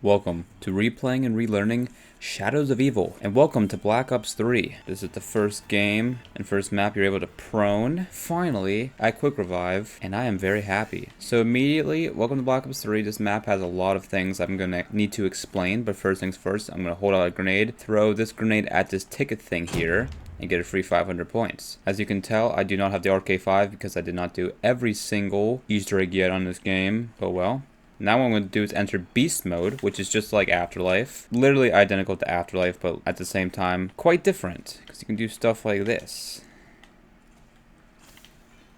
Welcome to Replaying and Relearning Shadows of Evil, and welcome to Black Ops 3. This is the first game and first map you're able to prone. Finally, I quick revive, and I am very happy. So immediately, welcome to Black Ops 3. This map has a lot of things I'm going to need to explain, but first things first, I'm going to hold out a grenade, throw this grenade at this ticket thing here, and get a free 500 points. As you can tell, I do not have the RK5 because I did not do every single Easter egg yet on this game. Oh well. Now what I'm going to do is enter Beast Mode, which is just like Afterlife. Literally identical to Afterlife, but at the same time, quite different. Because you can do stuff like this.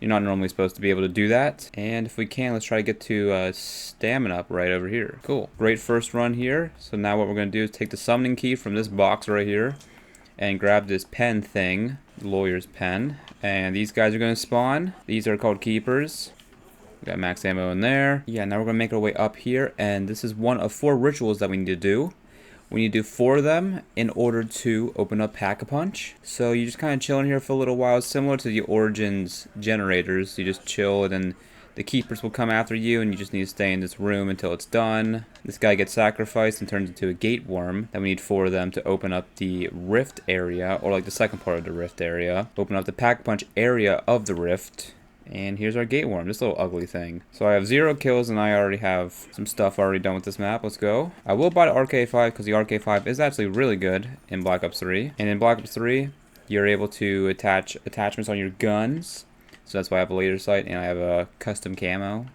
You're not normally supposed to be able to do that. And if we can, let's try to get to Stamina up right over here. Cool. Great first run here. So now what we're going to do is take the summoning key from this box right here. And grab this pen thing, the lawyer's pen. And these guys are going to spawn. These are called keepers. We got max ammo in there. Yeah, now we're going to make our way up here. And this is one of 4 rituals that we need to do. We need to do 4 of them in order to open up Pack-a-Punch. So you just kind of chill in here for a little while. Similar to the Origins generators. You just chill and then the keepers will come after you. And you just need to stay in this room until it's done. This guy gets sacrificed and turns into a gate worm. Then we need 4 of them to open up the rift area. Or like the second part of the rift area. Open up the Pack-a-Punch area of the rift. And here's our gate worm, this little ugly thing. So I have 0 kills and I already have some stuff already done with this map. Let's go. I will buy the RK5 because the RK5 is actually really good in Black Ops 3. And in Black Ops 3, you're able to attach attachments on your guns. So that's why I have a laser sight and I have a custom camo.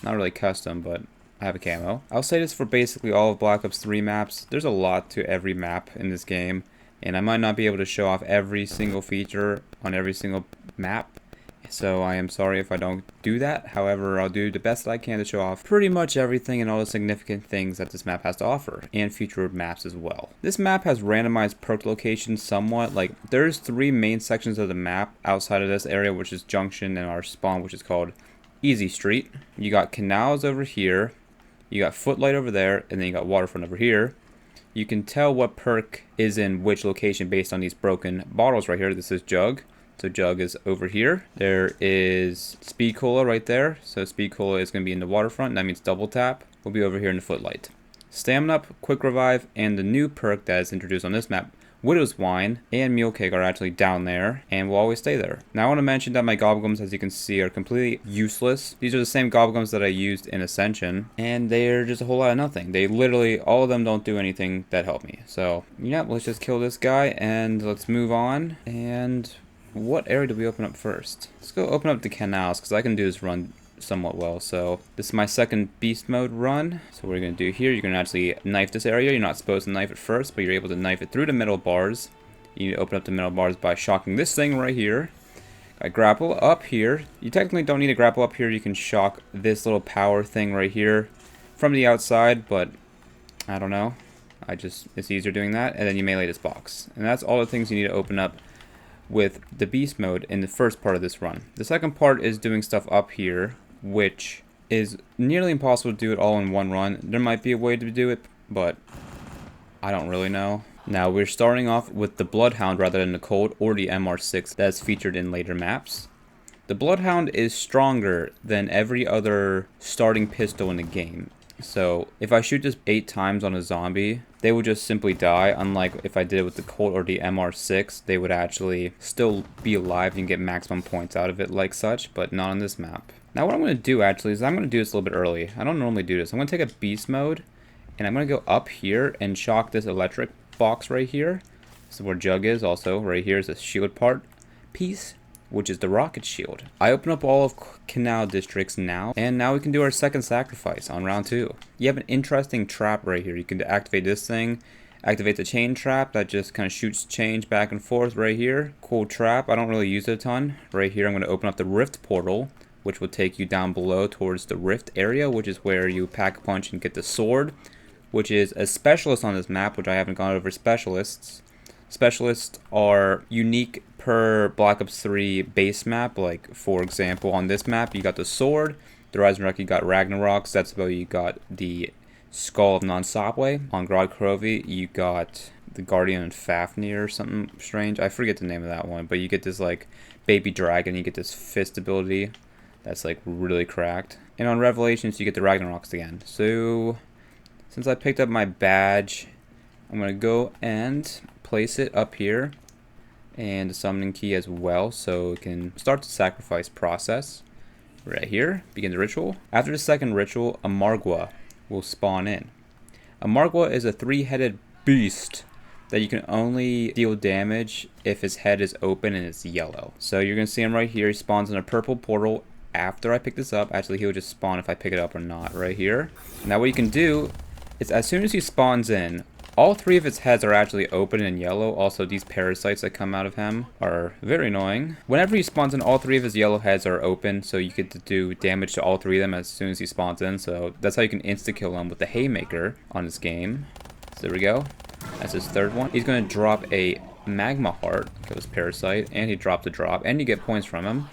Not really custom, but I have a camo. I'll say this for basically all of Black Ops 3 maps. There's a lot to every map in this game. And I might not be able to show off every single feature on every single map. So I am sorry if I don't do that. However, I'll do the best I can to show off pretty much everything and all the significant things that this map has to offer, and future maps as well. This map has randomized perk locations somewhat. Like, there's 3 main sections of the map outside of this area, which is Junction and our spawn, which is called Easy Street. You got canals over here, you got Footlight over there, and then you got Waterfront over here. You can tell what perk is in which location based on these broken bottles right here. This is Jug. So Jug is over here. There is Speed Cola right there. So Speed Cola is going to be in the Waterfront. That means double tap. Will be over here in the Footlight. Stamina Up, Quick Revive, and the new perk that is introduced on this map, Widow's Wine and Mule Cake, are actually down there and will always stay there. Now I want to mention that my Gobblegums, as you can see, are completely useless. These are the same Gobblegums that I used in Ascension, and they're just a whole lot of nothing. They literally, all of them don't do anything that help me. So yeah, let's just kill this guy and let's move on. And what area do we open up first? Let's go open up the canals because I can do this run somewhat well. So this is my second beast mode run. So what you're going to do here, you're going to actually knife this area. You're not supposed to knife it first, but you're able to knife it through the middle bars. You need to open up the middle bars by shocking this thing right here. I grapple up here. You technically don't need to grapple up here. You can shock this little power thing right here from the outside, but I don't know. It's easier doing that. And then you melee this box. And that's all the things you need to open up with the beast mode in the first part of this run. The second part is doing stuff up here, which is nearly impossible to do it all in one run. There might be a way to do it, but I don't really know. Now we're starting off with the Bloodhound rather than the Colt or the MR6 that's featured in later maps. The Bloodhound is stronger than every other starting pistol in the game. So if I shoot this 8 times on a zombie, they would just simply die. Unlike if I did it with the Colt or the MR6, they would actually still be alive and get maximum points out of it like such, but not on this map. Now what I'm going to do actually is I'm going to do this a little bit early. I don't normally do this. I'm going to take a beast mode and I'm going to go up here and shock this electric box right here. This is where Jug is. Also right here is a shield part piece, which is the rocket shield. I open up all of canal districts now, and now we can do our second sacrifice on round 2. You have an interesting trap right here. You can activate this thing, activate the chain trap that just kind of shoots change back and forth right here. Cool trap. I don't really use it a ton. Right here I'm going to open up the rift portal, which will take you down below towards the rift area, which is where you pack a punch and get the sword, which is a specialist on this map, which I haven't gone over specialists. Specialists are unique per Black Ops 3 base map. Like, for example, on this map, you got the sword. The Rising Wreck, you got Ragnarok's. That's about you got the Skull of Non-Stopway. On Grod Krovi, you got the Guardian and Fafnir or something strange. I forget the name of that one, but you get this, like, baby dragon. You get this fist ability that's, like, really cracked. And on Revelations, you get the Ragnarok's again. So Since I picked up my badge, I'm going to go and place it up here, and the summoning key as well, so it can start the sacrifice process. Right here, begin the ritual. After the second ritual, a Margwa will spawn in. A Margwa is a 3-headed beast that you can only deal damage if his head is open and it's yellow. So you're going to see him right here. He spawns in a purple portal after I pick this up. Actually, he'll just spawn if I pick it up or not right here. Now what you can do is as soon as he spawns in, all 3 of its heads are actually open and yellow. Also, these parasites that come out of him are very annoying. Whenever he spawns in, all 3 of his yellow heads are open, so you get to do damage to all 3 of them as soon as he spawns in. So that's how you can insta-kill him with the Haymaker on this game. So there we go. That's his third one. He's going to drop a Magma Heart, goes Parasite, and he dropped a drop, and you get points from him.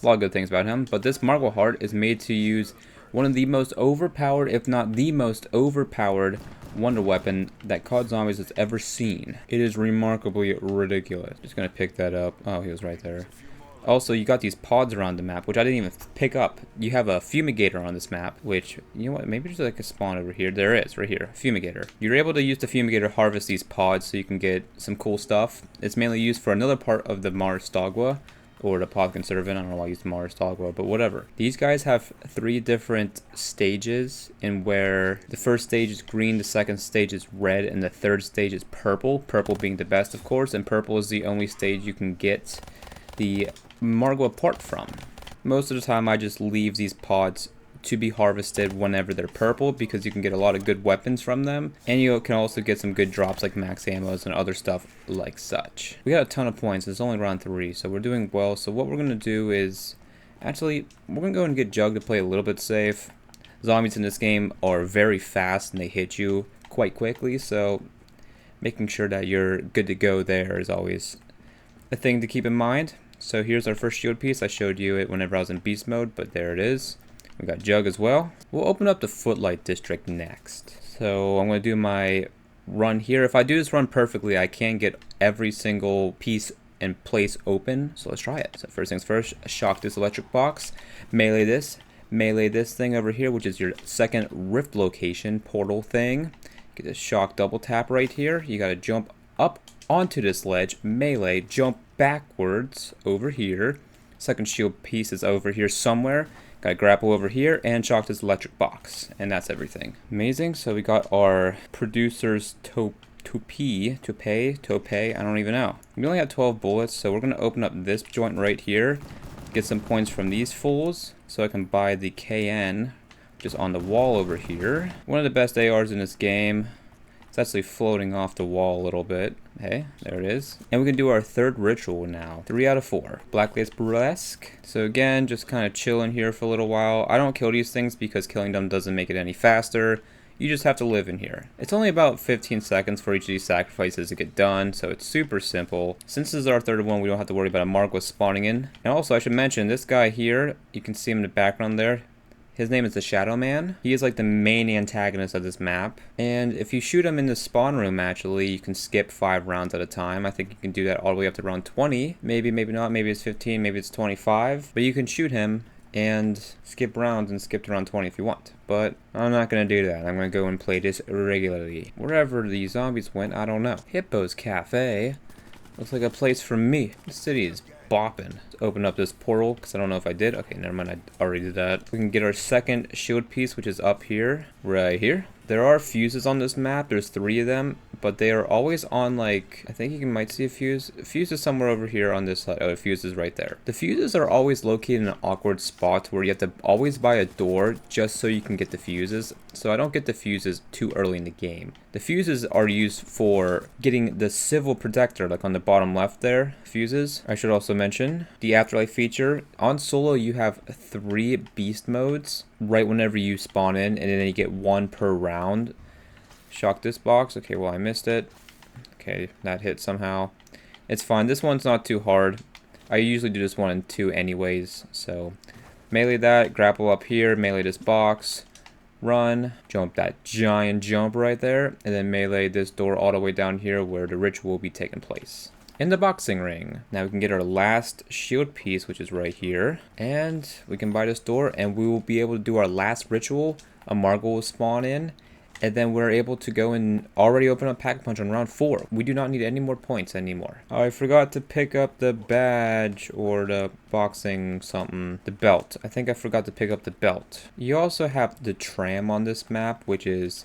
A lot of good things about him. But this Magma Heart is made to use one of the most overpowered, if not the most overpowered, wonder weapon that COD Zombies has ever seen. It is remarkably ridiculous. Just gonna pick that up. Oh, he was right there. Also, you got these pods around the map, which I didn't even pick up. You have a fumigator on this map, which, you know what, maybe there's like a spawn over here. There is, right here, fumigator. You're able to use the fumigator to harvest these pods so you can get some cool stuff. It's mainly used for another part of the Mars Dogwa, or the pod conservant. I don't know why I used Mars Dogwa, but whatever. These guys have 3 different stages, in where the first stage is green, the second stage is red, and the third stage is purple. Purple being the best, of course, and purple is the only stage you can get the Margwa part from. Most of the time I just leave these pods to be harvested whenever they're purple, because you can get a lot of good weapons from them, and you can also get some good drops like max ammos and other stuff like such. We got a ton of points. It's only round 3, so we're doing well. So what we're going to do is, actually, we're going to go and get Jug to play a little bit safe. Zombies in this game are very fast and they hit you quite quickly, so making sure that you're good to go there is always a thing to keep in mind. So here's our first shield piece. I showed you it whenever I was in beast mode, but there it is. We got Jug as well. We'll open up the Footlight District next. So I'm going to do my run here. If I do this run perfectly, I can get every single piece and place open. So let's try it. So first things first, shock this electric box, melee this thing over here, which is your second rift location portal thing. Get a shock double tap right here. You got to jump up onto this ledge, melee, jump backwards over here. Second shield piece is over here somewhere. Got to grapple over here and shock this electric box, and that's everything. Amazing. So we got our producer's tope, I don't even know. We only have 12 bullets, so we're going to open up this joint right here, get some points from these fools, so I can buy the KN, which is on the wall over here. One of the best ARs in this game. It's actually floating off the wall a little bit. Hey, there it is. And we can do our third ritual now. 3 out of 4. Blackface Burlesque. So again, just kind of chilling here for a little while. I don't kill these things because killing them doesn't make it any faster. You just have to live in here. It's only about 15 seconds for each of these sacrifices to get done, so it's super simple. Since this is our third one, we don't have to worry about a Margwa spawning in. And also, I should mention, this guy here, you can see him in the background there. His name is the Shadow Man. He is like the main antagonist of this map. And if you shoot him in the spawn room, actually, you can skip 5 rounds at a time. I think you can do that all the way up to round 20. Maybe, maybe not. Maybe it's 15. Maybe it's 25. But you can shoot him and skip rounds and skip to round 20 if you want. But I'm not going to do that. I'm going to go and play this regularly. Wherever the zombies went, I don't know. Hippo's Cafe. Looks like a place for me. The city is bopping. Let's open up this portal, because I don't know if I did. Okay, never mind, I already did that. We can get our second shield piece, which is up here, right here. There are fuses on this map. There's 3 of them, but they are always on, like, I think you might see a fuse. A fuse is somewhere over here on this side. Oh, the fuse is right there. The fuses are always located in an awkward spot where you have to always buy a door just so you can get the fuses. So I don't get the fuses too early in the game. The fuses are used for getting the civil protector, like on the bottom left there, fuses. I should also mention the afterlife feature. On solo, you have 3 beast modes right whenever you spawn in, and then you get 1 per round. Shock this box. Okay, well, I missed it. Okay, that hit somehow. It's fine. This one's not too hard. I usually do this one in 2 anyways. So melee that, grapple up here, melee this box, run, jump that giant jump right there, and then melee this door all the way down here where the ritual will be taking place. In the boxing ring. Now we can get our last shield piece, which is right here, and we can buy this door, and we will be able to do our last ritual. A Margwa will spawn in, And then we're able to go and already open up Pack-a-Punch on round 4. We do not need any more points anymore. Oh, I forgot to pick up the badge or the boxing something. The belt. I think I forgot to pick up the belt. You also have the tram on this map, which is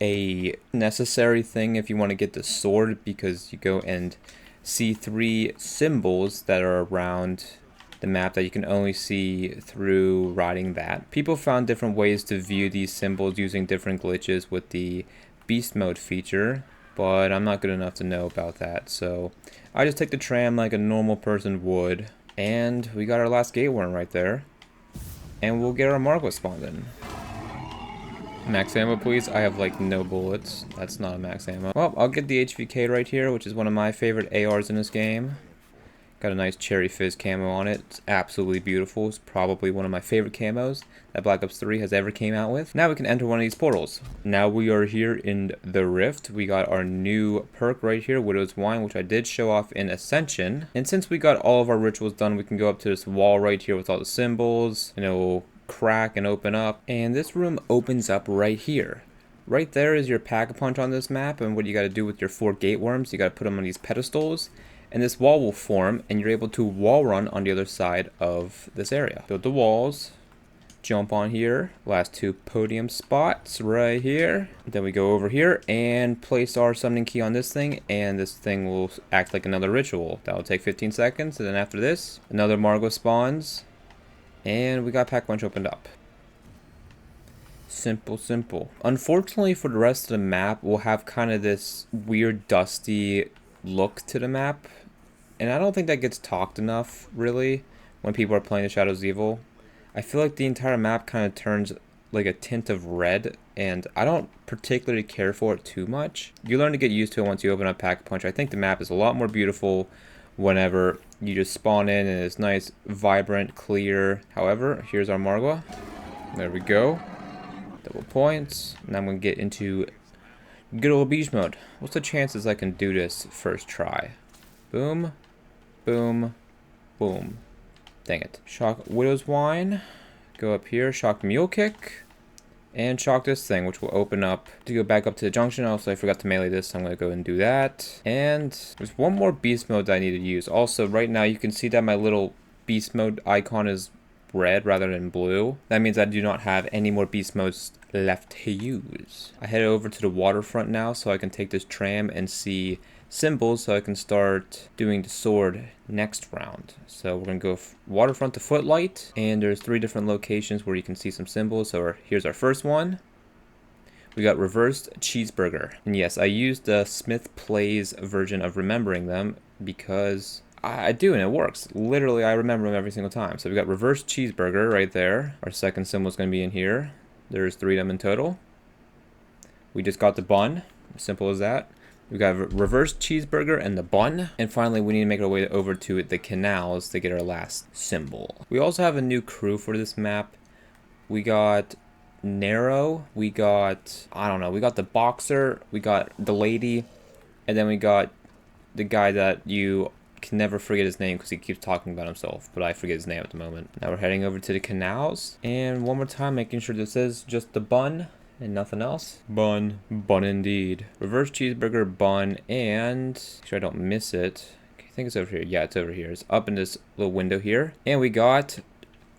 a necessary thing if you want to get the sword, because you go and see 3 symbols that are around the map that you can only see through riding that. People found different ways to view these symbols using different glitches with the beast mode feature, but I'm not good enough to know about that, so I just take the tram like a normal person would. And we got our last gate worm right there, and we'll get our Margwa spawned in. Max ammo, please. I have like no bullets. That's not a max ammo. Well, I'll get the HVK right here, which is one of my favorite ARs in this game. Got a nice Cherry Fizz camo on it. It's absolutely beautiful. It's probably one of my favorite camos that Black Ops 3 has ever came out with. Now we can enter one of these portals. Now we are here in the Rift. We got our new perk right here, Widow's Wine, which I did show off in Ascension. And since we got all of our rituals done, we can go up to this wall right here with all the symbols, and it will crack and open up. And this room opens up right here. Right there is your Pack-a-Punch on this map, and what you got to do with your 4 gate worms, you got to put them on these pedestals. And this wall will form, and you're able to wall run on the other side of this area. Build the walls, jump on here, last 2 podium spots right here. Then we go over here and place our summoning key on this thing, and this thing will act like another ritual. That will take 15 seconds, and then after this, another Margwa spawns, and we got Pack-a-Punch opened up. Simple, simple. Unfortunately for the rest of the map, we'll have kind of this weird dusty look to the map, and I don't think that gets talked enough really when people are playing the Shadows of Evil. I feel like the entire map kind of turns like a tint of red, and I don't particularly care for it too much. You learn to get used to it once you open up Pack-a-Punch. I think the map is a lot more beautiful whenever you just spawn in and it's nice, vibrant, clear. However, here's our Margwa. There we go. Double points. Now I'm going to get into good old beast mode. What's the chances I can do this first try? Boom, boom, boom. Dang it. Shock Widow's Wine. Go up here, shock Mule Kick. And shock this thing, which will open up to go back up to the junction. Also, I forgot to melee this, so I'm going to go and do that. And there's one more beast mode that I need to use. Also, right now you can see that my little beast mode icon is red rather than blue. That means I do not have any more beast modes left to use. I head over to the waterfront now so I can take this tram and see symbols so I can start doing the sword next round. So we're gonna go waterfront to Footlight, and there's 3 different locations where you can see some symbols. So here's our first one. We got reversed cheeseburger, and yes, I used the Smith Plays version of remembering them because I do, and it works. Literally, I remember them every single time. So we got reverse cheeseburger right there. Our second symbol is going to be in here. There's 3 of them in total. We just got the bun. Simple as that. We got reverse cheeseburger and the bun. And finally, we need to make our way over to the canals to get our last symbol. We also have a new crew for this map. We got Narrow. We got, I don't know, we got the boxer. We got the lady. And then we got the guy that you can never forget his name because he keeps talking about himself, but I forget his name at the moment. Now we're heading over to the canals, and one more time making sure this is just the bun and nothing else. Bun indeed. Reverse cheeseburger, bun, and make sure I don't miss it. I think it's over here. Yeah, it's over here. It's up in this little window here, and we got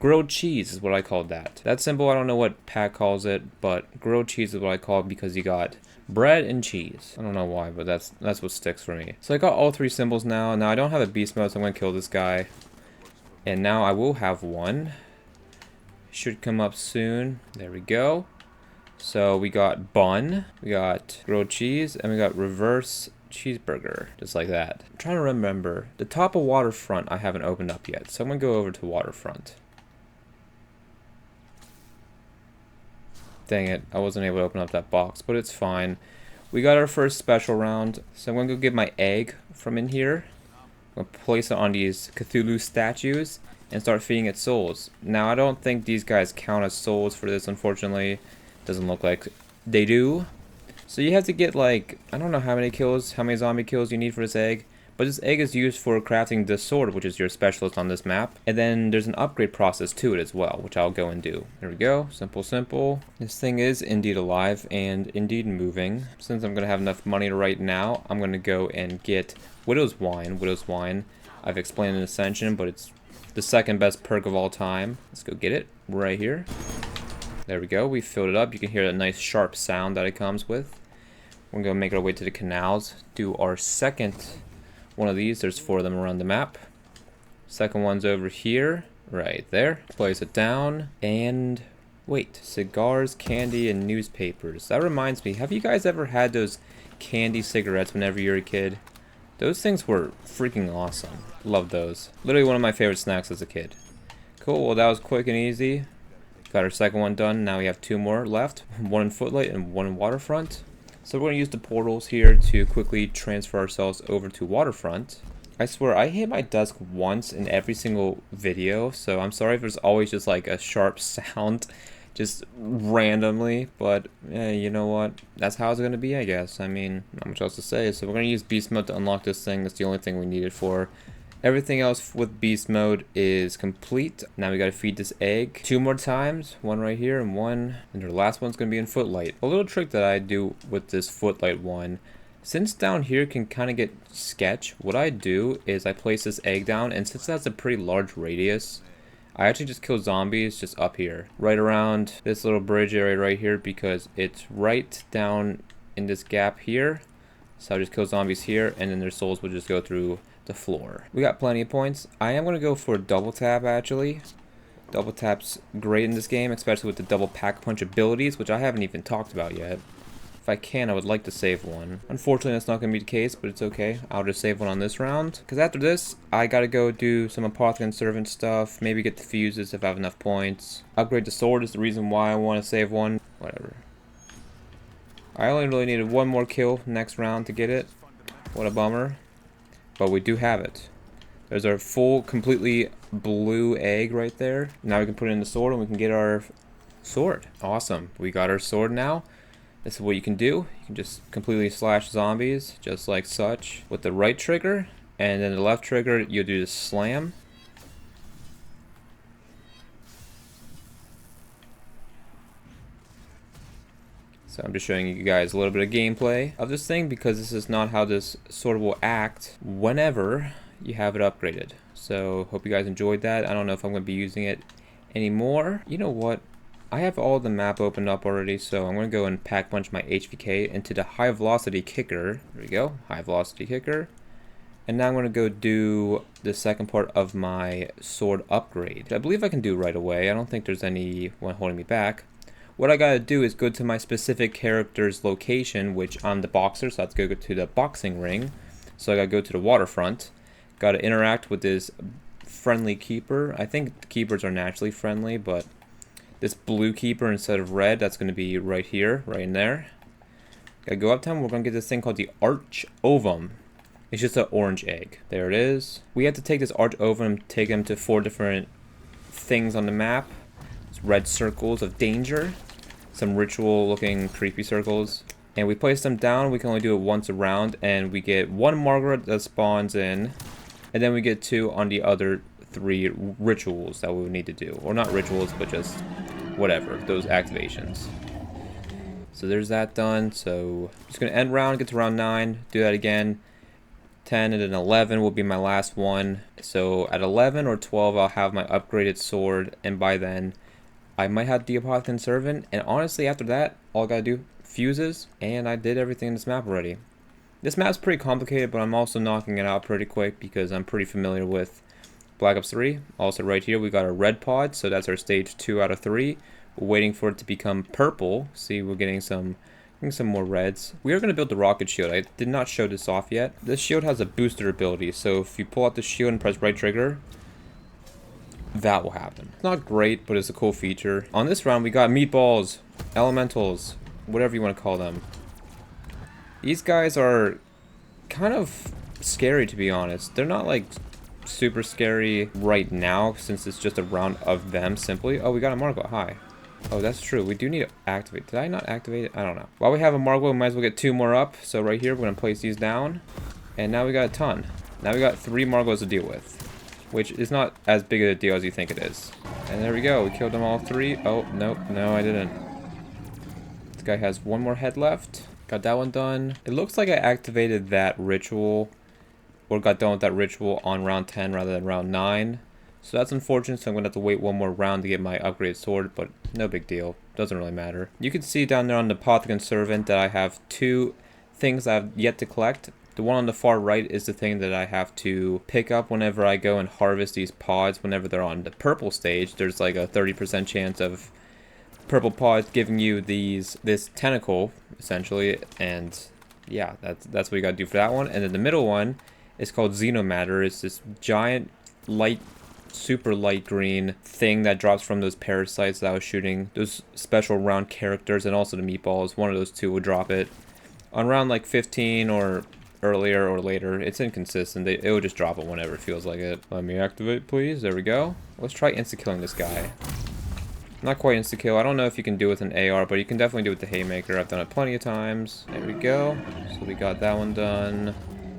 grilled cheese is what I called that. That symbol, I don't know what Pat calls it, but grilled cheese is what I call it because you got bread and cheese. I don't know why, but that's what sticks for me. So I got all 3 symbols now. Now I don't have a beast mode, so I'm going to kill this guy. And now I will have one. Should come up soon. There we go. So we got bun, we got grilled cheese, and we got reverse cheeseburger. Just like that. I'm trying to remember. The top of waterfront I haven't opened up yet. So I'm going to go over to waterfront. Dang it, I wasn't able to open up that box, but it's fine. We got our first special round, so I'm going to go get my egg from in here. I'm going to place it on these Cthulhu statues and start feeding it souls. Now, I don't think these guys count as souls for this, unfortunately. Doesn't look like they do. So you have to get, like, I don't know how many kills, how many zombie kills you need for this egg, But this egg is used for crafting this sword, which is your specialist on this map. And then there's an upgrade process to it as well, which I'll go and do. There we go. Simple, simple. This thing is indeed alive and indeed moving. Since I'm going to have enough money right now, I'm going to go and get Widow's Wine. Widow's Wine, I've explained in Ascension, but it's the second best perk of all time. Let's go get it right here. There we go. We filled it up. You can hear that nice sharp sound that it comes with. We're going to make our way to the canals. Do our second one of these. There's 4 of them around the map. Second one's over here. Right there. Place it down. And wait. Cigars, candy, and newspapers. That reminds me. Have you guys ever had those candy cigarettes whenever you were a kid? Those things were freaking awesome. Love those. Literally one of my favorite snacks as a kid. Cool. Well, that was quick and easy. Got our second one done. Now we have 2 more left. 1 in Footlight and 1 in Waterfront. So we're going to use the portals here to quickly transfer ourselves over to Waterfront. I swear, I hit my desk once in every single video, so I'm sorry if there's always just like a sharp sound just randomly, but you know what? That's how it's going to be, I guess. I mean, not much else to say. So we're going to use Beast Mode to unlock this thing. That's the only thing we need it for. Everything else with Beast Mode is complete. Now we gotta feed this egg 2 more times. 1 right here and 1. And the last one's gonna be in Footlight. A little trick that I do with this Footlight one. Since down here can kind of get sketch, what I do is I place this egg down, and since it has a pretty large radius, I actually just kill zombies just up here. Right around this little bridge area right here, because it's right down in this gap here. So I just kill zombies here, and then their souls will just go through the floor. We got plenty of points. I am going to go for double tap actually. Double tap's great in this game, especially with the double pack punch abilities, which I haven't even talked about yet. If I can, I would like to save one. Unfortunately, that's not going to be the case, but it's okay. I'll just save one on this round. Because after this, I got to go do some Apothecary Servant stuff. Maybe get the fuses if I have enough points. Upgrade the sword is the reason why I want to save one. Whatever. I only really needed 1 more kill next round to get it. What a bummer. But we do have it. There's our full, completely blue egg right there. Now we can put it in the sword and we can get our sword. Awesome. We got our sword now. This is what you can do. You can just completely slash zombies, just like such, with the right trigger. And then the left trigger, you'll do the slam. So I'm just showing you guys a little bit of gameplay of this thing, because this is not how this sword will act whenever you have it upgraded. So hope you guys enjoyed that. I don't know if I'm going to be using it anymore. You know what? I have all the map opened up already, so I'm going to go and pack punch my HVK into the high velocity kicker. There we go, high velocity kicker. And now I'm going to go do the second part of my sword upgrade. I believe I can do right away. I don't think there's anyone holding me back. What I gotta do is go to my specific character's location, which I'm the boxer, so I have to go to the boxing ring. So I gotta go to the Waterfront. Gotta interact with this friendly keeper. I think keepers are naturally friendly, but this blue keeper instead of red, that's gonna be right here, right in there. Gotta go up to him. We're gonna get this thing called the Arch Ovum. It's just an orange egg. There it is. We have to take this Arch Ovum, take him to 4 different things on the map. It's red circles of danger. Some ritual looking creepy circles, and we place them down. We can only do it once a round, and we get 1 Margaret that spawns in, and then we get 2 on the other 3 rituals that we would need to do, or not rituals, but just whatever, those activations. So there's that done. So I'm just gonna end round, get to round 9, do that again. 10 and then 11 will be my last one. So at 11 or 12 I'll have my upgraded sword, and by then I might have the Apothecary Servant, and honestly after that, all I gotta do, fuses, and I did everything in this map already. This map's pretty complicated, but I'm also knocking it out pretty quick because I'm pretty familiar with Black Ops 3. Also right here we got a red pod, so that's our stage 2 out of 3. We're waiting for it to become purple. See, we're getting some more reds. We are going to build the rocket shield. I did not show this off yet. This shield has a booster ability, so if you pull out the shield and press right trigger, that will happen. It's not great, but it's a cool feature. On this round, we got meatballs, elementals, whatever you want to call them. These guys are kind of scary, to be honest. They're not like super scary right now, since it's just a round of them simply. Oh, we got a Margot. Hi. Oh, that's true. We do need to activate. Did I not activate it? I don't know. While we have a Margot, we might as well get 2 more up. So right here, we're going to place these down. And now we got a ton. Now we got 3 Margos to deal with, which is not as big of a deal as you think it is. And there we go. We killed them all 3. Oh, nope. No, I didn't. This guy has 1 more head left. Got that one done. It looks like I activated that ritual, or got done with that ritual on round 10 rather than round 9. So that's unfortunate, so I'm going to have to wait 1 more round to get my upgraded sword, but no big deal. Doesn't really matter. You can see down there on the Apothecon Servant that I have 2 things I've yet to collect. The one on the far right is the thing that I have to pick up whenever I go and harvest these pods. Whenever they're on the purple stage, there's like a 30% chance of purple pods giving you this tentacle, essentially. And yeah, that's what you gotta do for that one. And then the middle one is called Xenomatter. It's this giant light, super light green thing that drops from those parasites that I was shooting. Those special round characters and also the meatballs. One of those 2 would drop it. On round like 15 or earlier or later, it's inconsistent. It will just drop it whenever it feels like it. Let me activate, please. There we go. Let's try insta-killing this guy. Not quite insta-kill. I don't know if you can do it with an AR, but you can definitely do it with the Haymaker. I've done it plenty of times. There we go. So we got that one done.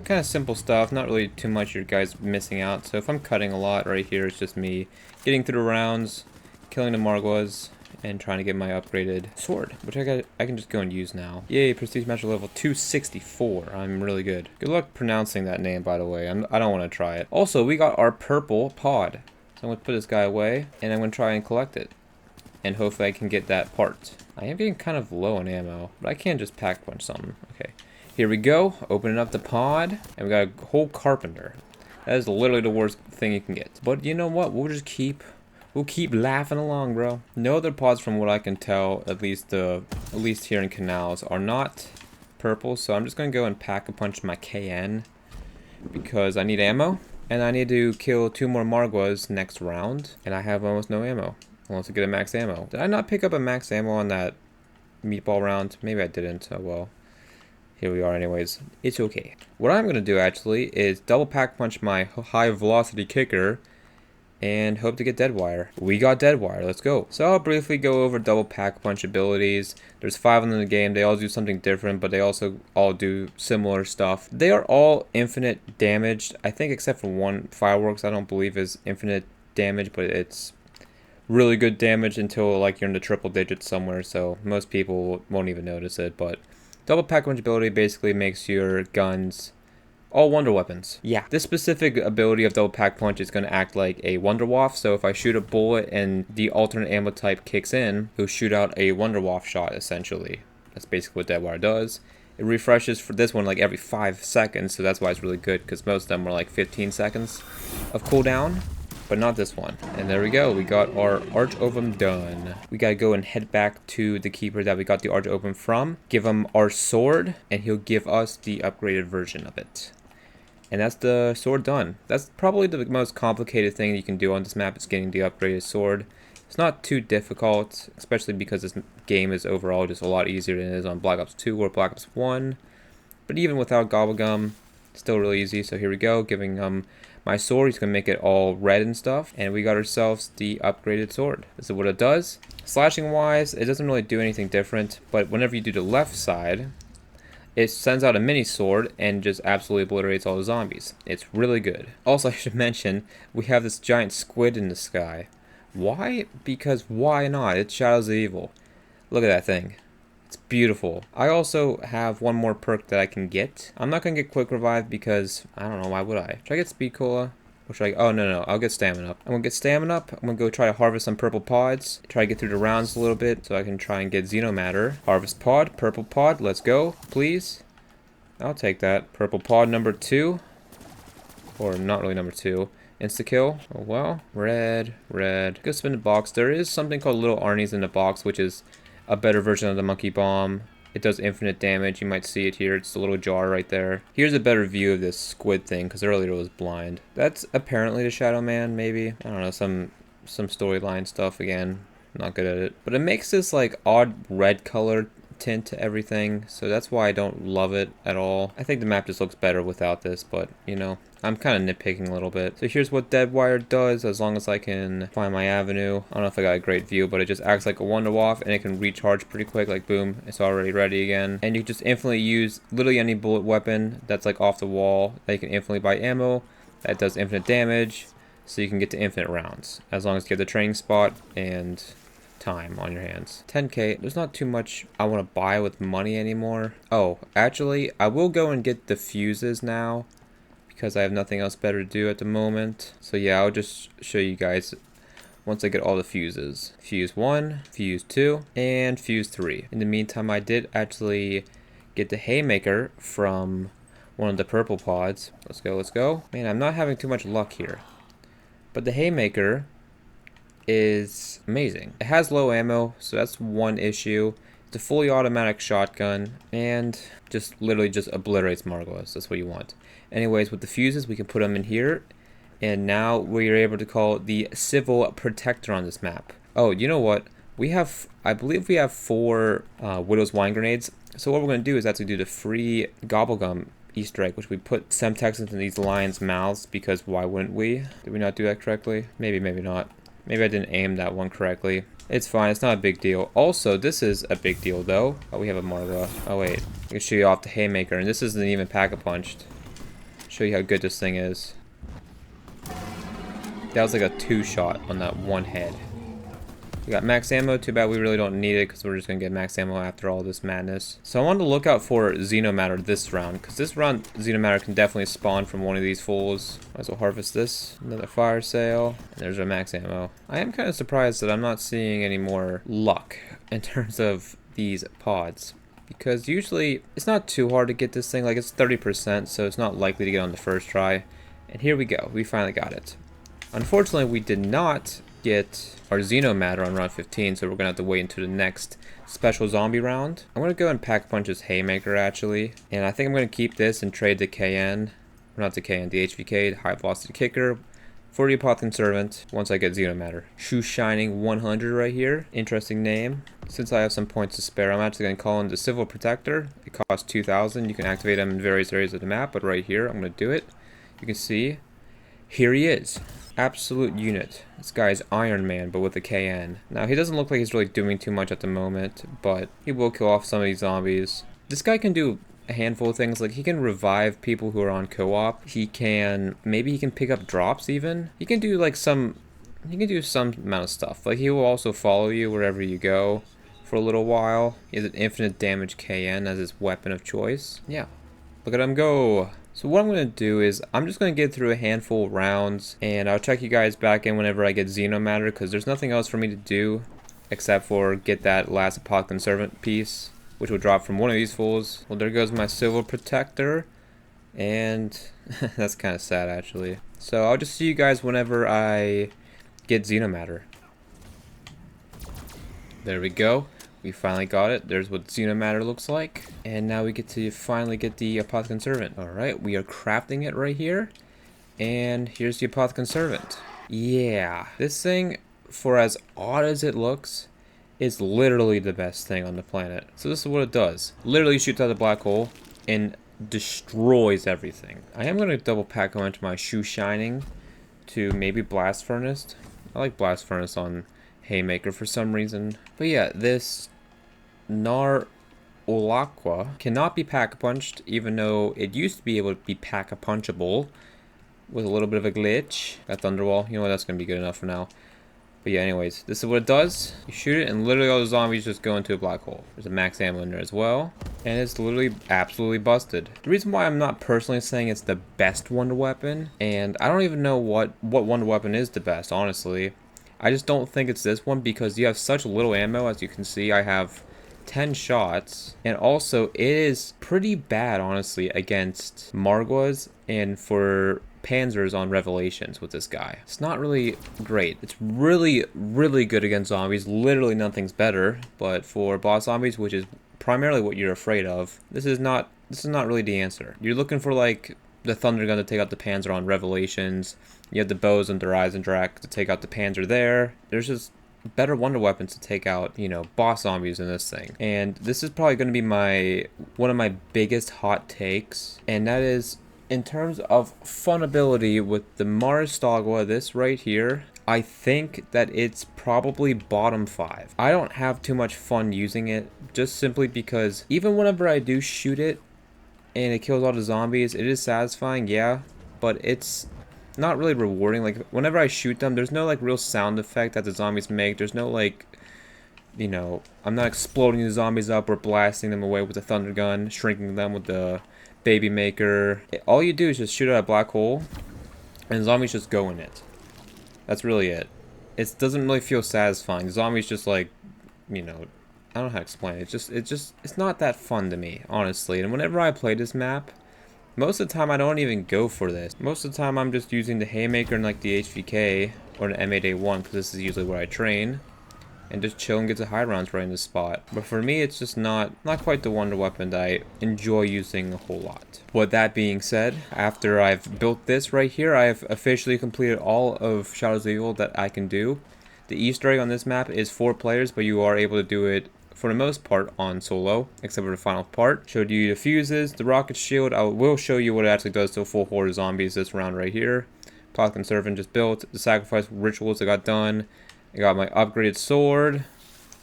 Kind of simple stuff. Not really too much your guys missing out. So if I'm cutting a lot right here, it's just me getting through rounds, killing the Margwas, and trying to get my upgraded sword, which I can just go and use now. Yay, prestige master level 264. I'm really good. Good luck pronouncing that name, by the way. I don't want to try it. Also, we got our purple pod. So I'm going to put this guy away, and I'm going to try and collect it. And hopefully I can get that part. I am getting kind of low on ammo, but I can just pack punch something. Okay, here we go. Opening up the pod, and we got a whole carpenter. That is literally the worst thing you can get. But you know what? We'll keep laughing along, bro. No other pods, from what I can tell, at least here in Canals, are not purple. So I'm just gonna go and pack a punch my KN because I need ammo, and I need to kill 2 more Margwas next round, and I have almost no ammo. Unless I get a max ammo. Did I not pick up a max ammo on that meatball round? Maybe I didn't. Oh well. Here we are anyways. It's okay. What I'm going to do actually is double pack punch my high velocity kicker and hope to get dead wire. We got dead wire. Let's go. So I'll briefly go over double pack punch abilities. There's 5 of them in the game. They all do something different, but they also all do similar stuff. They are all infinite damage. I think except for one, fireworks, I don't believe is infinite damage, but it's really good damage until like you're in the triple digits somewhere, so most people won't even notice it. But double pack punch ability basically makes your guns all wonder weapons. Yeah, this specific ability of double pack punch is going to act like a wonder waff. So if I shoot a bullet and the alternate ammo type kicks in, he'll shoot out a wonder waff shot essentially. That's basically what Deadwire does. It refreshes for this one like every 5 seconds, so that's why it's really good, because most of them are like 15 seconds of cooldown. But not this one. And there we go. We got our Arch Ovum done. We gotta go and head back to the keeper that we got the Arch Ovum from. Give him our sword, and he'll give us the upgraded version of it. And that's the sword done. That's probably the most complicated thing you can do on this map, is getting the upgraded sword. It's not too difficult, especially because this game is overall just a lot easier than it is on Black Ops 2 or Black Ops 1. But even without Gobblegum, it's still really easy. So here we go, giving my sword. He's gonna make it all red and stuff, and we got ourselves the upgraded sword. This is what it does. Slashing wise, it doesn't really do anything different, but whenever you do the left side, it sends out a mini sword and just absolutely obliterates all the zombies. It's really good. Also, I should mention, we have this giant squid in the sky. Why? Because why not? It's Shadows of Evil. Look at that thing. It's beautiful. I also have one more perk that I can get. I'm not going to get Quick Revive because, I don't know, why would I? Should I get Speed Cola? Or should I? Oh, no, I'll get Stamina up. I'm going to get Stamina up. I'm going to go try to harvest some purple pods. Try to get through the rounds a little bit so I can try and get Xenomatter. Harvest pod, purple pod. Let's go, please. I'll take that. Purple pod number 2. Or not really number 2. Insta-kill. Oh, well. Red. Go spin the box. There is something called Little Arnie's in the box, which is a better version of the monkey bomb. It does infinite damage. You might see it here. It's a little jar right there. Here's a better view of this squid thing, because earlier it was blind. That's apparently the Shadow Man, maybe. I don't know, some storyline stuff again. Not good at it. But it makes this like odd red color tint to everything, so that's why I don't love it at all. I think the map just looks better without this, but, you know, I'm kind of nitpicking a little bit. So here's what Deadwire does, as long as I can find my avenue. I don't know if I got a great view, but it just acts like a one-to-off, and it can recharge pretty quick, like boom, it's already ready again. And you just infinitely use literally any bullet weapon that's like off the wall, that you can infinitely buy ammo, that does infinite damage, so you can get to infinite rounds, as long as you get the training spot and time on your hands. 10k, there's not too much I want to buy with money anymore. Oh, actually, I will go and get the fuses now, because I have nothing else better to do at the moment. So yeah, I'll just show you guys once I get all the fuses. Fuse 1, fuse 2, and fuse 3. In the meantime, I did actually get the haymaker from one of the purple pods. Let's go, let's go. Man, I'm not having too much luck here. But the haymaker is amazing. It has low ammo, so that's one issue. It's a fully automatic shotgun, and just literally just obliterates Margwas. That's what you want. Anyways, with the fuses, we can put them in here, and now we are able to call the Civil Protector on this map. Oh, you know what? We have, I believe we have 4 Widow's Wine Grenades. So what we're going to do is actually do the free Gobblegum Easter egg, which we put Semtex into these lions' mouths, because why wouldn't we? Did we not do that correctly? Maybe, maybe not. Maybe I didn't aim that one correctly. It's fine, it's not a big deal. Also, this is a big deal though. Oh, we have a Margwa. Oh wait, I can show you off the haymaker, and this isn't even pack-a-punched. Show you how good this thing is. That was like a 2-shot on that one head. We got max ammo. Too bad we really don't need it, because we're just going to get max ammo after all this madness. So I wanted to look out for Xenomatter this round, because this round Xenomatter can definitely spawn from one of these fools. Might as well harvest this. Another fire sale. And there's our max ammo. I am kind of surprised that I'm not seeing any more luck in terms of these pods, because usually it's not too hard to get this thing. Like, it's 30%, so it's not likely to get on the first try. And here we go. We finally got it. Unfortunately, we did not get our Xenomatter on round 15, so we're gonna have to wait until the next special zombie round. I'm gonna go and pack punch his haymaker actually, and I think I'm gonna keep this and trade the KN, or not the KN, the HVK, the high velocity kicker, for the Apothecary Servant once I get Xenomatter. Shoe Shining 100 right here, interesting name. Since I have some points to spare, I'm actually gonna call in the Civil Protector. It costs 2,000. You can activate him in various areas of the map, but right here I'm gonna do it. You can see, here he is. Absolute unit. This guy is Iron Man, but with a KN. Now, he doesn't look like he's really doing too much at the moment, but he will kill off some of these zombies. This guy can do a handful of things. Like, he can revive people who are on co-op. He can, maybe he can pick up drops even. He can do like some amount of stuff. Like, he will also follow you wherever you go for a little while. He has an infinite damage KN as his weapon of choice. Yeah, look at him go. So what I'm going to do is, I'm just going to get through a handful of rounds, and I'll check you guys back in whenever I get Xenomatter, because there's nothing else for me to do except for get that last Apothecary Servant piece, which will drop from one of these fools. Well, there goes my Civil Protector, and that's kind of sad actually. So I'll just see you guys whenever I get Xenomatter. There we go. We finally got it. There's what Xenomatter looks like. And now we get to finally get the Apothecary Servant. Alright, we are crafting it right here. And here's the Apothecary Servant. Yeah. This thing, for as odd as it looks, is literally the best thing on the planet. So this is what it does. Literally shoots out a black hole and destroys everything. I am going to double pack on into my Shoe Shining to maybe Blast Furnace. I like Blast Furnace on Haymaker for some reason. But yeah, this Nar Olakwa cannot be pack-a-punched, even though it used to be able to be pack-a-punchable with a little bit of a glitch. Got Thunderwall. You know what? That's going to be good enough for now. But yeah, anyways, this is what it does. You shoot it, and literally all the zombies just go into a black hole. There's a max ammo in there as well. And it's literally absolutely busted. The reason why I'm not personally saying it's the best Wonder Weapon, and I don't even know what Wonder Weapon is the best, honestly. I just don't think it's this one, because you have such little ammo. As you can see, I have 10 shots, and also it is pretty bad, honestly, against Margwas and for Panzers on Revelations with this guy. It's not really great. It's really, really good against zombies. Literally nothing's better, but for boss zombies, which is primarily what you're afraid of, this is not really the answer. You're looking for like the Thunder Gun to take out the Panzer on Revelations. You have the bows on the Horizon Drac to take out the Panzer there. There's just better wonder weapons to take out, you know, boss zombies in this thing. And this is probably going to be one of my biggest hot takes, and that is in terms of funability with the Maristagua, this right here. I think that it's probably bottom 5. I don't have too much fun using it, just simply because even whenever I do shoot it and it kills all the zombies, it is satisfying, yeah, but it's not really rewarding. Like, whenever I shoot them, there's no, like, real sound effect that the zombies make. There's no, like, you know, I'm not exploding the zombies up or blasting them away with the thunder gun, shrinking them with the baby maker. All you do is just shoot at a black hole, and zombies just go in it. That's really it. It doesn't really feel satisfying. The zombies just, like, you know, I don't know how to explain it. It's not that fun to me, honestly. And whenever I play this map, most of the time I don't even go for this. Most of the time I'm just using the haymaker and like the HVK or the M8A1, because this is usually where I train, and just chill and get the high rounds right in this spot. But for me, it's just not quite the wonder weapon that I enjoy using a whole lot. With that being said, after I've built this right here, I have officially completed all of Shadows of Evil that I can do. The Easter egg on this map is 4 players, but you are able to do it for the most part on solo, except for the final part. Showed you the fuses, the rocket shield. I will show you what it actually does to a full horde of zombies this round right here. Plot Conservant just built. The sacrifice rituals I got done. I got my upgraded sword.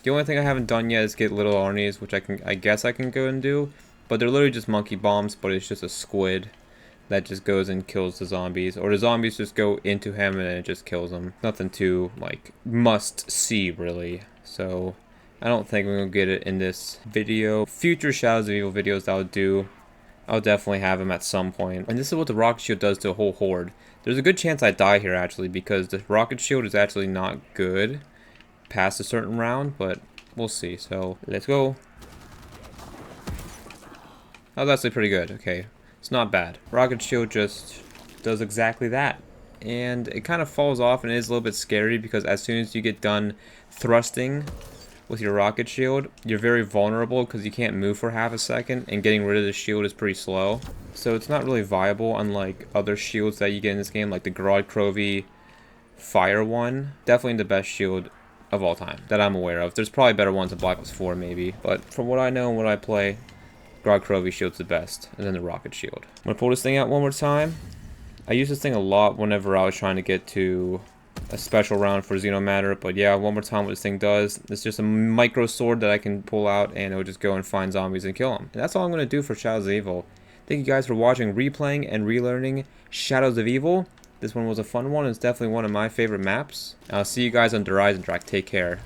The only thing I haven't done yet is get little Arnie's, which I guess I can go and do. But they're literally just monkey bombs, but it's just a squid that just goes and kills the zombies. Or the zombies just go into him and then it just kills them. Nothing too, like, must see, really. So I don't think we're going to get it in this video. Future Shadows of Evil videos that I'll definitely have them at some point. And this is what the rocket shield does to a whole horde. There's a good chance I die here, actually, because the rocket shield is actually not good past a certain round, but we'll see. So let's go. Oh, that's actually pretty good. Okay, it's not bad. Rocket shield just does exactly that. And it kind of falls off and it is a little bit scary, because as soon as you get done thrusting with your rocket shield, you're very vulnerable because you can't move for half a second, and getting rid of the shield is pretty slow. So it's not really viable, unlike other shields that you get in this game, like the Grod Crovey fire one. Definitely the best shield of all time that I'm aware of. There's probably better ones in Black Ops 4 maybe, but from what I know and what I play, Grod Crovey shield's the best, and then the rocket shield. I'm gonna pull this thing out one more time. I use this thing a lot whenever I was trying to get to a special round for Xenomatter, but yeah, one more time what this thing does. It's just a micro sword that I can pull out, and it'll just go and find zombies and kill them. And that's all I'm going to do for Shadows of Evil. Thank you guys for watching, replaying, and relearning Shadows of Evil. This one was a fun one. It's definitely one of my favorite maps. I'll see you guys on the Horizon track. Take care.